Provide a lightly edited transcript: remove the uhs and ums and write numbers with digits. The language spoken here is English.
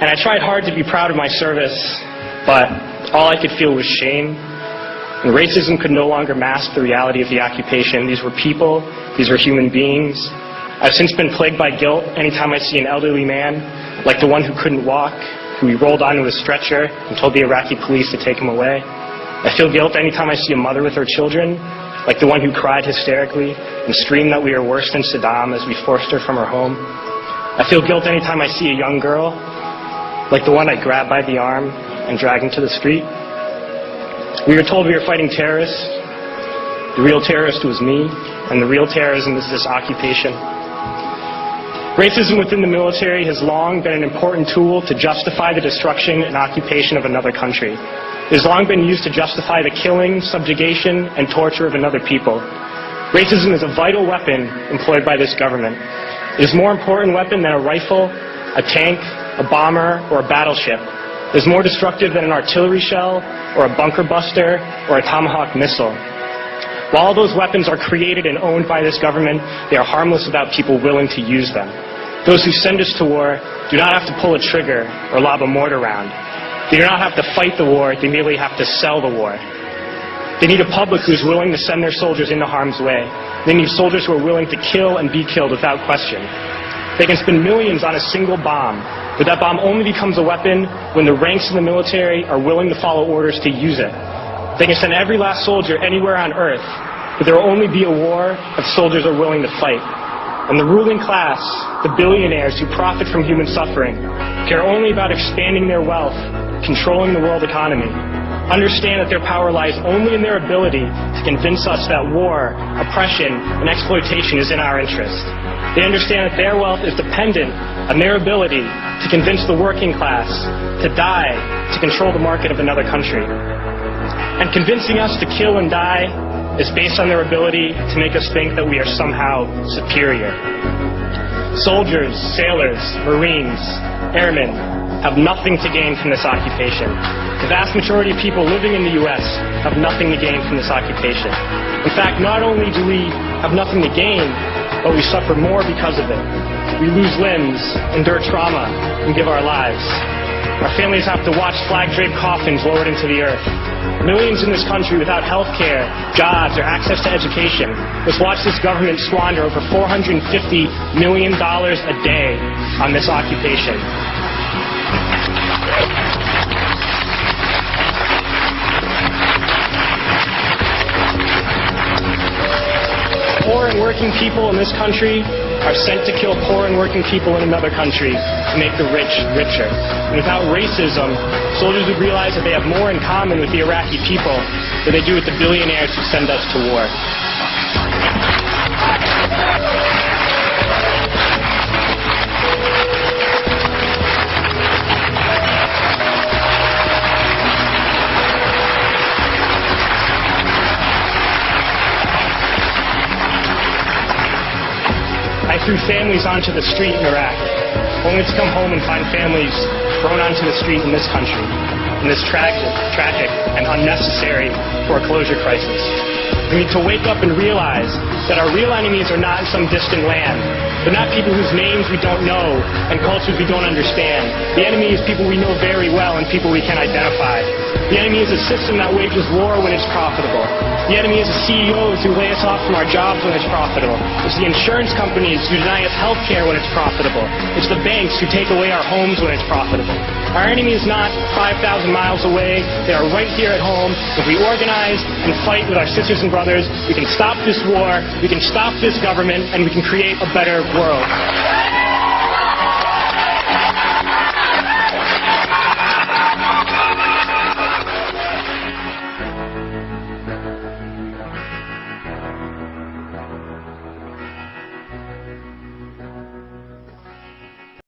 And I tried hard to be proud of my service, but all I could feel was shame. And racism could no longer mask the reality of the occupation. These were people, these were human beings. I've since been plagued by guilt anytime I see an elderly man, like the one who couldn't walk, who we rolled onto a stretcher and told the Iraqi police to take him away. I feel guilt anytime I see a mother with her children, like the one who cried hysterically and screamed that we are worse than Saddam as we forced her from her home. I feel guilt anytime I see a young girl, like the one I grabbed by the arm and dragged into the street. We were told we were fighting terrorists. The real terrorist was me, and the real terrorism is this occupation. Racism within the military has long been an important tool to justify the destruction and occupation of another country. It has long been used to justify the killing, subjugation, and torture of another people. Racism is a vital weapon employed by this government. It is a more important weapon than a rifle, a tank, a bomber, or a battleship. It is more destructive than an artillery shell, or a bunker buster, or a Tomahawk missile. While all those weapons are created and owned by this government, they are harmless without people willing to use them. Those who send us to war do not have to pull a trigger or lob a mortar round. They do not have to fight the war, they merely have to sell the war. They need a public who is willing to send their soldiers into harm's way. They need soldiers who are willing to kill and be killed without question. They can spend millions on a single bomb, but that bomb only becomes a weapon when the ranks in the military are willing to follow orders to use it. They can send every last soldier anywhere on earth, but there will only be a war if soldiers are willing to fight. And the ruling class, the billionaires who profit from human suffering, care only about expanding their wealth, controlling the world economy. Understand that their power lies only in their ability to convince us that war, oppression, and exploitation is in our interest. They understand that their wealth is dependent on their ability to convince the working class to die to control the market of another country. And convincing us to kill and die is based on their ability to make us think that we are somehow superior. Soldiers, sailors, Marines, airmen have nothing to gain from this occupation. The vast majority of people living in the U.S. have nothing to gain from this occupation. In fact, not only do we have nothing to gain, but we suffer more because of it. We lose limbs, endure trauma, and give our lives. Our families have to watch flag-draped coffins lowered into the earth. Millions in this country without health care, jobs, or access to education must watch this government squander over $450 million a day on this occupation. Poor and working people in this country are sent to kill poor and working people in another country to make the rich richer. And without racism, soldiers would realize that they have more in common with the Iraqi people than they do with the billionaires who send us to war. I threw families onto the street in Iraq, only to come home and find families thrown onto the street in this country, in this tragic and unnecessary foreclosure crisis. We need to wake up and realize that our real enemies are not in some distant land. They're not people whose names we don't know and cultures we don't understand. The enemy is people we know very well and people we can identify. The enemy is a system that wages war when it's profitable. The enemy is the CEOs who lay us off from our jobs when it's profitable. It's the insurance companies who deny us health care when it's profitable. It's the banks who take away our homes when it's profitable. Our enemy is not 5,000 miles away. They are right here at home. If we organize and fight with our sisters and brothers, we can stop this war, we can stop this government, and we can create a better world.